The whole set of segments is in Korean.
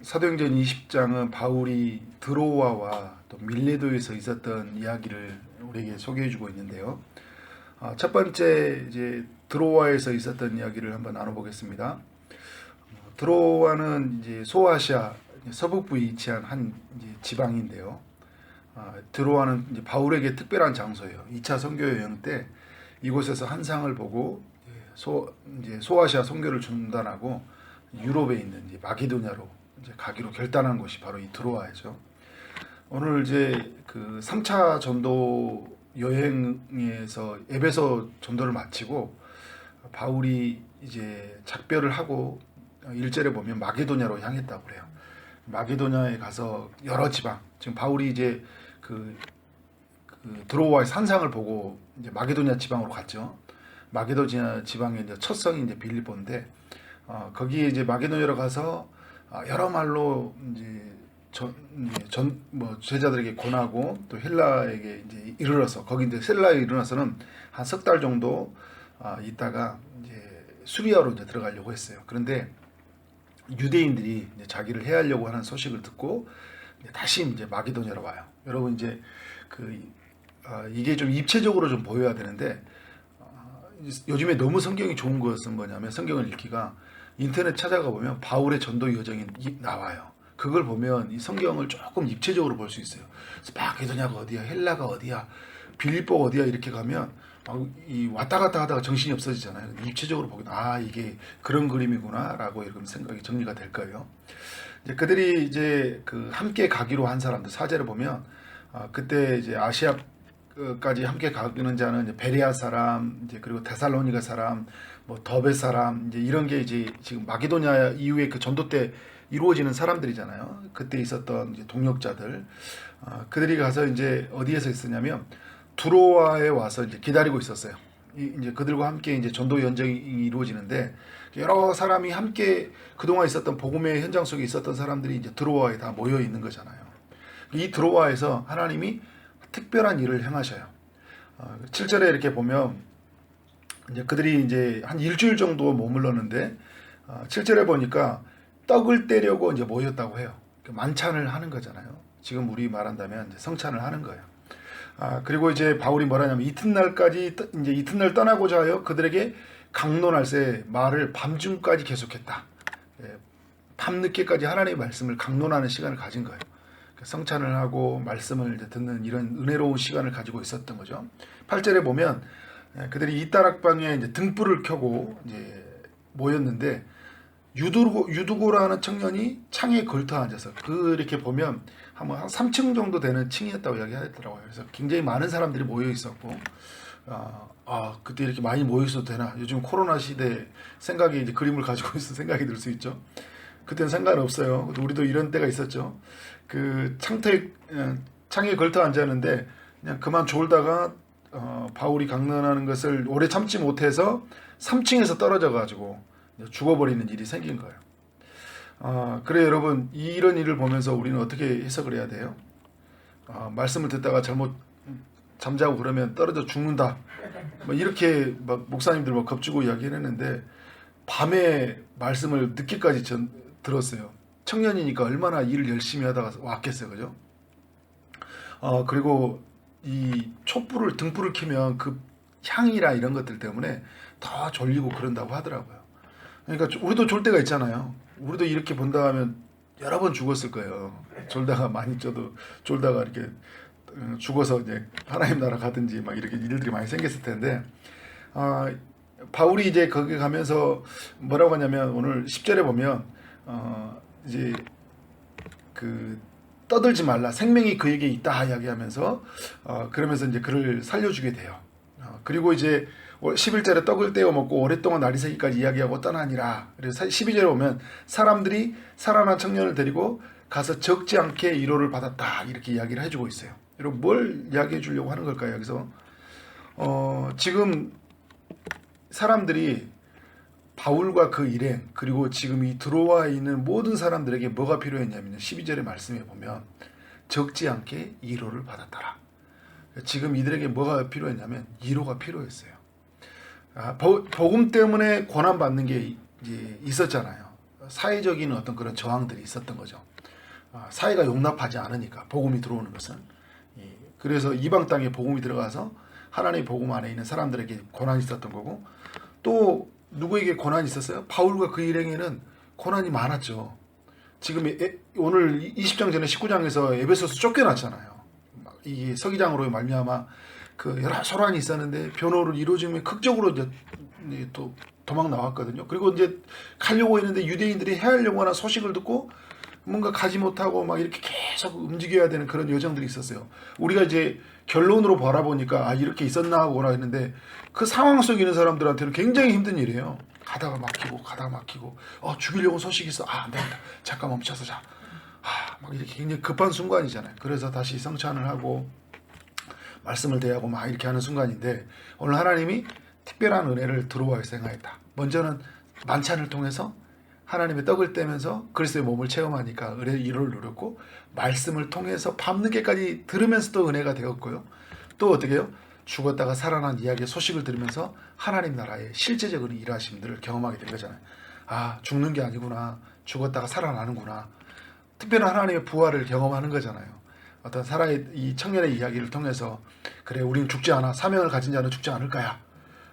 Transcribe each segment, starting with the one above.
사도행전 20장은 바울이 드로아와 또 밀레도에서 있었던 이야기를 우리에게 소개해주고 있는데요. 첫 번째 이제 드로아에서 있었던 이야기를 한번 나눠보겠습니다. 드로아는 이제 소아시아 서북부에 위치한 한 이제 지방인데요. 드로아는 이제 바울에게 특별한 장소예요. 2차 선교 여행 때 이곳에서 한 상을 보고 이제 소아시아 선교를 중단하고 유럽에 있는 이제 마게도냐로 이제 가기로 결단한 곳이 바로 이 드로아이죠. 오늘 이제 그 3차 전도 여행에서 에베소 전도를 마치고 바울이 이제 작별을 하고 1절에 보면 마게도냐로 향했다고 그래요. 마게도냐에 가서 여러 지방, 지금 바울이 이제 그 드로아의 산상을 보고 이제 마게도냐 지방으로 갔죠. 마게도냐 지방의 이제 첫 성이 이제 빌립보인데 거기에 이제 마게도냐로 가서 여러 말로 이제 제자들에게 권하고 또 헬라에게 이제 이르러서 거기 이제 헬라에 이르러서는 한 석 달 정도 있다가 이제 수리아로 이제 들어가려고 했어요. 그런데 유대인들이 이제 자기를 해하려고 하는 소식을 듣고 다시 이제 마게도냐로 와요. 여러분 이제 이게 좀 입체적으로 좀 보여야 되는데 요즘에 너무 성경이 좋은 것은 뭐냐면 성경을 읽기가 인터넷 찾아가 보면 바울의 전도 여정이 나와요. 그걸 보면 이 성경을 조금 입체적으로 볼 수 있어요. 마게도냐가 어디야, 헬라가 어디야, 빌립보가 어디야 이렇게 가면 이 왔다 갔다 하다가 정신이 없어지잖아요. 입체적으로 보면 이게 그런 그림이구나라고 이렇게 생각이 정리가 될 거예요. 이제 그들이 이제 함께 가기로 한 사람들 사제를 보면 그때 이제 아시아까지 함께 가기는 자는 이제 베레아 사람, 이제 그리고 데살로니가 사람, 뭐 더베 사람, 이제 이런 게 이제 지금 마게도냐 이후에 그 전도 때 이루어지는 사람들이잖아요. 그때 있었던 이제 동역자들, 그들이 가서 이제 어디에서 있었냐면 두로아에 와서 이제 기다리고 있었어요. 이제 그들과 함께 이제 전도 연정이 이루어지는데 여러 사람이 함께 그동안 있었던 복음의 현장 속에 있었던 사람들이 이제 드로아에 다 모여 있는 거잖아요. 이 드로아에서 하나님이 특별한 일을 행하셔요. 7절에 이렇게 보면 이제 그들이 이제 한 일주일 정도 머물렀는데 7절에 보니까 떡을 떼려고 이제 모였다고 해요. 만찬을 하는 거잖아요. 지금 우리 말한다면 이제 성찬을 하는 거예요. 그리고 이제 바울이 뭐라냐면 이튿날까지 이제 이튿날 떠나고자 하여 그들에게 강론할새 말을 밤중까지 계속했다. 밤늦게까지 하나님의 말씀을 강론하는 시간을 가진 거예요. 성찬을 하고 말씀을 이제 듣는 이런 은혜로운 시간을 가지고 있었던 거죠. 8절에 보면 그들이 이따락방에 이제 등불을 켜고 이제 모였는데 유두고라는 청년이 창에 걸터 앉아서 이렇게 보면 한 3층 정도 되는 층이었다고 이야기하더라고요. 그래서 굉장히 많은 사람들이 모여 있었고 그때 이렇게 많이 모여 있어도 되나? 요즘 코로나 시대 생각이 이제 그림을 가지고 있어 생각이 들 수 있죠. 그때는 상관없어요. 우리도 이런 때가 있었죠. 창에 걸터 앉았는데 그냥 그만 졸다가 바울이 강론하는 것을 오래 참지 못해서 3층에서 떨어져 가지고 죽어버리는 일이 생긴 거예요. 그래 여러분 이런 일을 보면서 우리는 어떻게 해석을 해야 돼요? 말씀을 듣다가 잘못 잠자고 그러면 떨어져 죽는다. 이렇게 막 목사님들 막 겁주고 이야기했는데 밤에 말씀을 늦게까지 들었어요. 청년이니까 얼마나 일을 열심히 하다가 왔겠어요, 그죠? 그리고 이 등불을 켜면 그 향이라 이런 것들 때문에 더 졸리고 그런다고 하더라고요. 그러니까 우리도 졸 때가 있잖아요. 우리도 이렇게 본다 하면 여러 번 죽었을 거예요. 졸다가 많이 졸다가 이렇게 죽어서 이제 하나님 나라 가든지 막 이렇게 일들이 많이 생겼을 텐데 바울이 이제 거기 가면서 뭐라고 하냐면 오늘 10절에 보면 이제 떠들지 말라 생명이 그에게 있다 이야기하면서 그러면서 이제 그를 살려주게 돼요. 그리고 이제 11절에 떡을 떼어 먹고 오랫동안 날이 새기까지 이야기하고 떠나니라. 그래서 12절에 보면 사람들이 살아난 청년을 데리고 가서 적지 않게 위로를 받았다 이렇게 이야기를 해주고 있어요. 여러분 뭘 이야기해 주려고 하는 걸까요? 여기서 지금 사람들이 바울과 그 일행 그리고 지금 이 드로아에 있는 모든 사람들에게 뭐가 필요했냐면 12절의 말씀에 보면 적지 않게 위로를 받았더라. 지금 이들에게 뭐가 필요했냐면 위로가 필요했어요. 복음 때문에 고난받는 게 이제 있었잖아요. 사회적인 어떤 그런 저항들이 있었던 거죠. 사회가 용납하지 않으니까 복음이 들어오는 것은. 그래서 이방 땅에 복음이 들어가서 하나님의 복음 안에 있는 사람들에게 고난이 있었던 거고, 또 누구에게 고난이 있었어요? 바울과 그 일행에는 고난이 많았죠. 지금 오늘 20장 전에 19장에서 에베소서 쫓겨났잖아요. 이 서기장으로 말미암아 그 여러 소란이 있었는데 변호를 이루어지면 극적으로 이제 또 도망 나왔거든요. 그리고 이제 가려고 했는데 유대인들이 해하려고 하는 소식을 듣고 뭔가 가지 못하고 막 이렇게 계속 움직여야 되는 그런 여정들이 있었어요. 우리가 이제 결론으로 바라보니까 이렇게 있었나 하고나 했는데 그 상황 속에 있는 사람들한테는 굉장히 힘든 일이에요. 가다가 막히고 죽이려고 소식이 있어. 안 된다. 잠깐 멈춰서 자. 막 이렇게 굉장히 급한 순간이잖아요. 그래서 다시 성찬을 하고 말씀을 대하고 막 이렇게 하는 순간인데, 오늘 하나님이 특별한 은혜를 들어와 생각했다. 먼저는 만찬을 통해서 하나님의 떡을 떼면서 그리스도의 몸을 체험하니까 은혜의 이루를 누렸고, 말씀을 통해서 밤늦게까지 들으면서도 은혜가 되었고요. 또 어떻게 해요? 죽었다가 살아난 이야기의 소식을 들으면서 하나님 나라의 실제적인 일하심들을 경험하게 된 거잖아요. 죽는 게 아니구나. 죽었다가 살아나는구나. 특별한 하나님의 부활을 경험하는 거잖아요. 어떤 사람의 이 청년의 이야기를 통해서, 그래 우리는 죽지 않아. 사명을 가진 자는 죽지 않을 거야.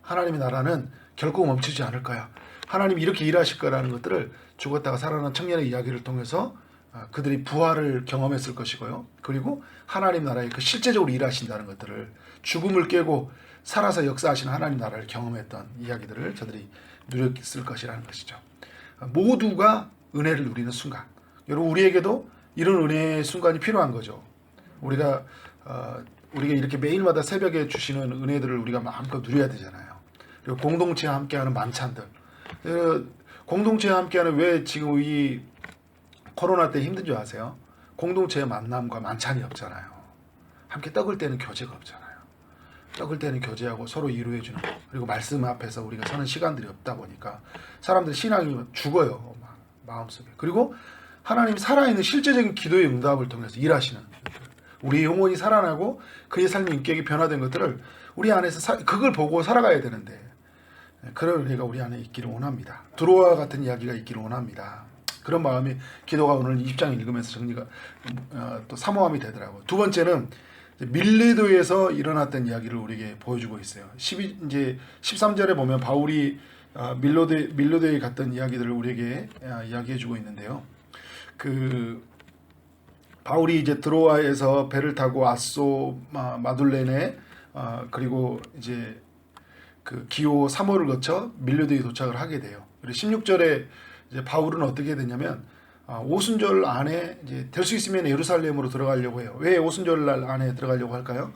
하나님의 나라는 결코 멈추지 않을 거야. 하나님이 이렇게 일하실 거라는 것들을 죽었다가 살아난 청년의 이야기를 통해서 그들이 부활을 경험했을 것이고요. 그리고 하나님 나라에 그 실제적으로 일하신다는 것들을, 죽음을 깨고 살아서 역사하시는 하나님 나라를 경험했던 이야기들을 저들이 누렸을 것이라는 것이죠. 모두가 은혜를 누리는 순간, 여러분 우리에게도 이런 은혜의 순간이 필요한 거죠. 우리가 이렇게 매일마다 새벽에 주시는 은혜들을 우리가 마음껏 누려야 되잖아요. 그리고 공동체와 함께하는 만찬들, 공동체와 함께하는, 왜 지금 이 코로나 때 힘든 줄 아세요? 공동체의 만남과 만찬이 없잖아요. 함께 떡을 떼는 교제가 없잖아요. 떡을 떼는 교제하고 서로 이루어주는 거, 그리고 말씀 앞에서 우리가 서는 시간들이 없다 보니까 사람들 신앙이 죽어요, 마음속에. 그리고 하나님 살아있는 실제적인 기도의 응답을 통해서 일하시는, 우리 영혼이 살아나고 그의 삶의 인격이 변화된 것들을 우리 안에서 그걸 보고 살아가야 되는데, 그런 은혜가 우리 안에 있기를 원합니다. 드로아와 같은 이야기가 있기를 원합니다. 그런 마음이, 기도가 오늘 20장 읽으면서 정리가 또 사모함이 되더라고요. 두 번째는 밀레도에서 일어났던 이야기를 우리에게 보여주고 있어요. 이제 13절에 보면 바울이 밀레도에 갔던 이야기들을 우리에게 이야기해주고 있는데요. 바울이 이제 드로아에서 배를 타고 아소 마둘렌에 그리고 이제 그 기호 3호를 거쳐 밀레도에 도착을 하게 돼요. 그리고 16절에 이제 바울은 어떻게 되냐면 오순절 안에 이제 될 수 있으면 예루살렘으로 들어가려고 해요. 왜 오순절 안에 들어가려고 할까요?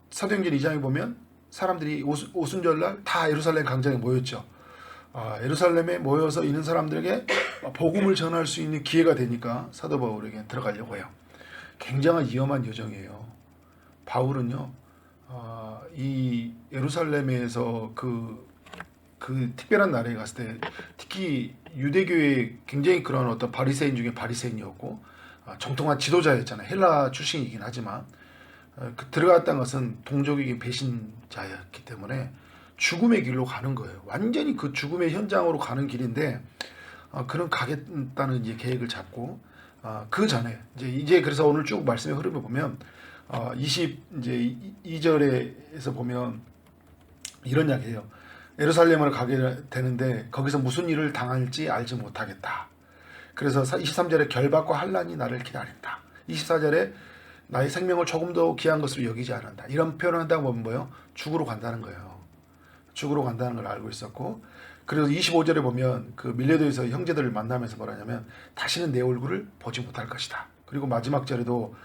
사도행전 2장에 보면 사람들이 오순절날 다 예루살렘 광장에 모였죠. 예루살렘에 모여서 있는 사람들에게 복음을 전할 수 있는 기회가 되니까 사도 바울에게 들어가려고 해요. 굉장한 위험한 여정이에요. 바울은요, 이 예루살렘에서 그 특별한 나라에 갔을 때, 특히 유대교의 굉장히 그런 어떤 바리새인 중에 바리새인이었고 정통한 지도자였잖아요. 헬라 출신이긴 하지만 들어갔다는 것은 동족에게 배신자였기 때문에 죽음의 길로 가는 거예요. 완전히 그 죽음의 현장으로 가는 길인데, 그런 가겠다는 이제 계획을 잡고, 그 전에 이제 그래서 오늘 쭉 말씀의 흐름을 보면 22절에서 보면 이런 이야기예요. 예루살렘으로 가게 되는데 거기서 무슨 일을 당할지 알지 못하겠다. 그래서 23절에 결박과 환난이 나를 기다린다. 24절에 나의 생명을 조금도 귀한 것으로 여기지 않는다. 이런 표현을 한다고 보면 뭐예요? 죽으러 간다는 거예요. 죽으러 간다는 걸 알고 있었고, 그래서 25절에 보면 그 밀레도에서 형제들을 만나면서 뭐라냐면 다시는 내 얼굴을 보지 못할 것이다. 그리고 마지막 절에도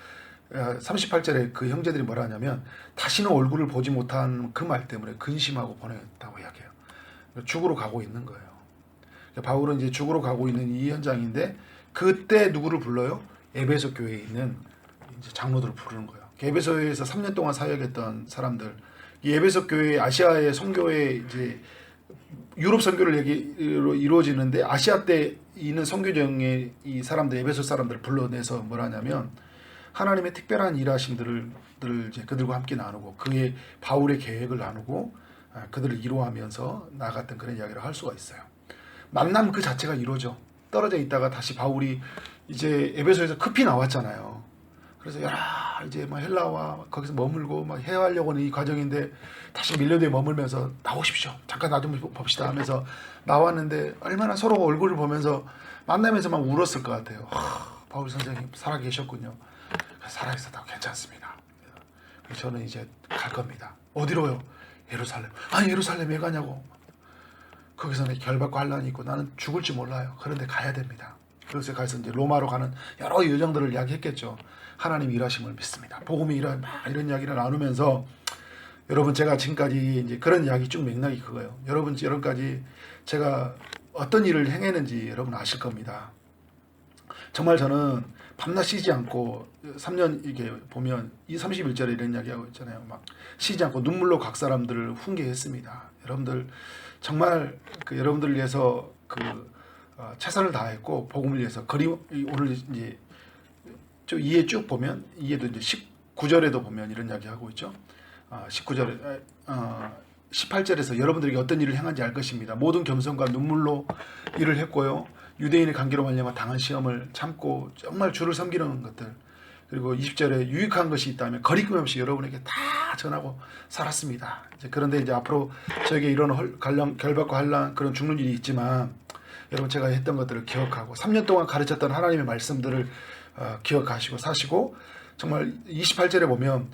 38절에 그 형제들이 뭐라 하냐면 다시는 얼굴을 보지 못한 그 말 때문에 근심하고 보냈다고 이야기해요. 죽으러 가고 있는 거예요. 바울은 이제 죽으러 가고 있는 이 현장인데, 그때 누구를 불러요? 에베소 교회에 있는 이제 장로들을 부르는 거예요. 에베소에서 3년 동안 사역했던 사람들, 이 에베소 교회, 아시아의 선교회, 이제 유럽 선교를 이루어지는데 아시아 때 있는 선교정에 이 사람들, 에베소 사람들을 불러내서 뭐라냐면 하나님의 특별한 일하심들을 이제 그들과 함께 나누고, 그의 바울의 계획을 나누고 그들을 이루어하면서 나갔던 그런 이야기를 할 수가 있어요. 만남 그 자체가 이루어져. 떨어져 있다가 다시 바울이 이제 에베소에서 급히 나왔잖아요. 그래서 이제 막 헬라와 거기서 머물고 막 해하려고 하는 이 과정인데 다시 밀레도에 머물면서 나오십시오. 잠깐 나 좀 봅시다 하면서 나왔는데 얼마나 서로 얼굴을 보면서 만나면서 막 울었을 것 같아요. 바울 선생님 살아계셨군요. 살아있었다고 괜찮습니다. 그래서 저는 이제 갈 겁니다. 어디로요? 예루살렘. 아니 예루살렘 왜 가냐고. 거기서는 결박과 환란이 있고 나는 죽을지 몰라요. 그런데 가야 됩니다. 그래서 가서 이제 로마로 가는 여러 여정들을 이야기했겠죠. 하나님 일하심을 믿습니다. 복음이 이런 이야기를 나누면서 여러분 제가 지금까지 이제 그런 이야기 쭉 맥락이 그거예요. 여러분까지 제가 어떤 일을 행했는지 여러분 아실 겁니다. 정말 저는 밤낮 쉬지 않고 3년 이게 보면 이 31절에 이런 이야기하고 있잖아요. 막 쉬지 않고 눈물로 각 사람들을 훈계했습니다. 여러분들 정말 여러분들을 위해서 최선을 다했고 복음을 위해서 오늘 이제 좀 이해 쭉 보면 이해도 이제 19절에도 보면 이런 이야기하고 있죠. 19절에 18절에서 여러분들에게 어떤 일을 행한지 알 것입니다. 모든 겸손과 눈물로 일을 했고요. 유대인의 관계로 말미암아 당한 시험을 참고 정말 주를 섬기는 것들. 그리고 20절에 유익한 것이 있다면 거리낌 없이 여러분에게 다 전하고 살았습니다. 그런데 이제 앞으로 저에게 이런 결박과 환난 그런 죽는 일이 있지만 여러분 제가 했던 것들을 기억하고 3년 동안 가르쳤던 하나님의 말씀들을 기억하시고 사시고 정말 28절에 보면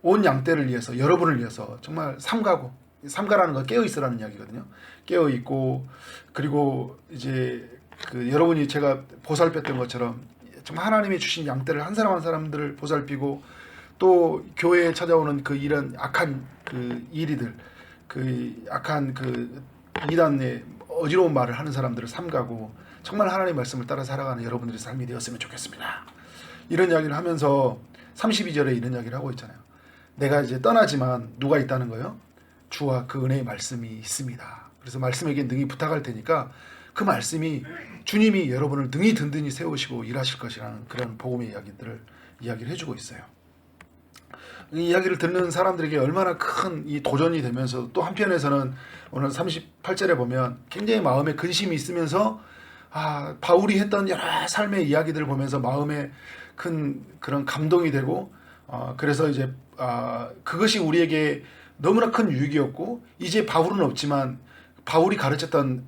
온 양떼를 위해서 여러분을 위해서 정말 삼가라는 건 깨어 있으라는 이야기거든요. 깨어 있고 그리고 이제 여러분이 제가 보살폈던 것처럼 정말 하나님이 주신 양떼를 한 사람 한 사람들을 보살피고 또 교회에 찾아오는 이런 악한 이리들 악한 이단의 어지러운 말을 하는 사람들을 삼가고 정말 하나님의 말씀을 따라 살아가는 여러분들의 삶이 되었으면 좋겠습니다. 이런 이야기를 하면서 32절에 이런 이야기를 하고 있잖아요. 내가 이제 떠나지만 누가 있다는 거예요? 주와 그 은혜의 말씀이 있습니다. 그래서 말씀에게 능히 부탁할 테니까 그 말씀이 주님이 여러분을 능히 든든히 세우시고 일하실 것이라는 그런 복음의 이야기를 해주고 있어요. 이 이야기를 듣는 사람들에게 얼마나 큰 이 도전이 되면서 또 한편에서는 오늘 38절에 보면 굉장히 마음에 근심이 있으면서 바울이 했던 여러 삶의 이야기들을 보면서 마음에 큰 그런 감동이 되고 그래서 이제 그것이 우리에게 너무나 큰 유익이었고 이제 바울은 없지만 바울이 가르쳤던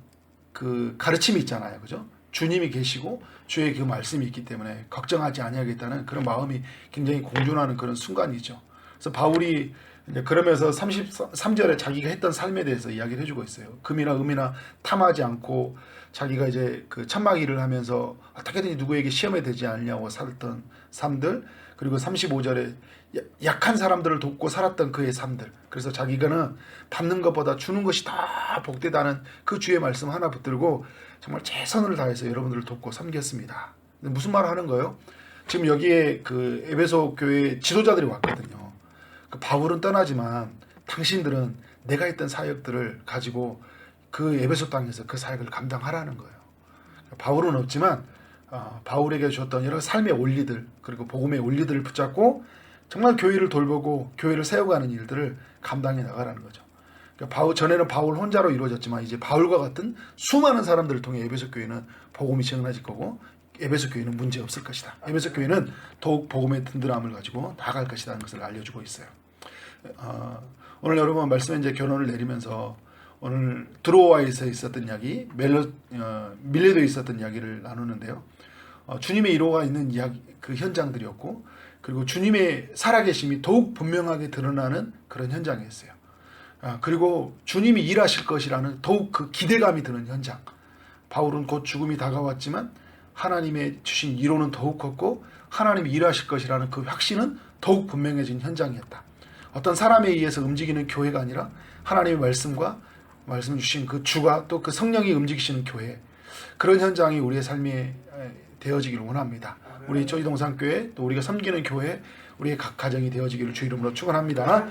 그 가르침이 있잖아요. 그죠? 주님이 계시고 주의 그 말씀이 있기 때문에 걱정하지 아니하겠다는 그런 마음이 굉장히 공존하는 그런 순간이죠. 그래서 바울이 이제 그러면서 33절에 자기가 했던 삶에 대해서 이야기를 해주고 있어요. 금이나 음이나 탐하지 않고 자기가 이제 천막 일을 하면서 어떻게든지 누구에게 시험에 되지 않냐고 살았던 삶들, 그리고 35절에 약한 사람들을 돕고 살았던 그의 삶들. 그래서 자기가는 받는 것보다 주는 것이 더 복되다는 그 주의 말씀 하나 붙들고 정말 최선을 다해서 여러분들을 돕고 섬겼습니다. 무슨 말을 하는 거예요? 지금 여기에 에베소 교회 지도자들이 왔거든요. 바울은 떠나지만 당신들은 내가 했던 사역들을 가지고 그 에베소 땅에서 그 사역을 감당하라는 거예요. 바울은 없지만 바울에게 주었던 여러 삶의 원리들 그리고 복음의 원리들을 붙잡고 정말 교회를 돌보고 교회를 세워가는 일들을 감당해 나가라는 거죠. 전에는 바울 혼자로 이루어졌지만 이제 바울과 같은 수많은 사람들을 통해 에베소 교회는 복음이 전해질 거고 에베소 교회는 문제 없을 것이다. 에베소 교회는 더욱 복음의 든든함을 가지고 나아갈 것이라는 것을 알려주고 있어요. 오늘 여러분 말씀에 이제 결론을 내리면서 오늘 드로아에서 있었던 이야기, 밀레도에 있었던 이야기를 나누는데요. 주님의 일호가 있는 이야기, 그 현장들이었고, 그리고 주님의 살아계심이 더욱 분명하게 드러나는 그런 현장이었어요. 그리고 주님이 일하실 것이라는 더욱 그 기대감이 드는 현장. 바울은 곧 죽음이 다가왔지만 하나님의 주신 이로는 더욱 컸고 하나님이 일하실 것이라는 그 확신은 더욱 분명해진 현장이었다. 어떤 사람에 의해서 움직이는 교회가 아니라 하나님의 말씀과 말씀 주신 그 주가 또 그 성령이 움직이시는 교회, 그런 현장이 우리의 삶에 되어지기를 원합니다. 우리 저희 동산교회 또 우리가 섬기는 교회, 우리의 각 가정이 되어지기를 주 이름으로 축원합니다.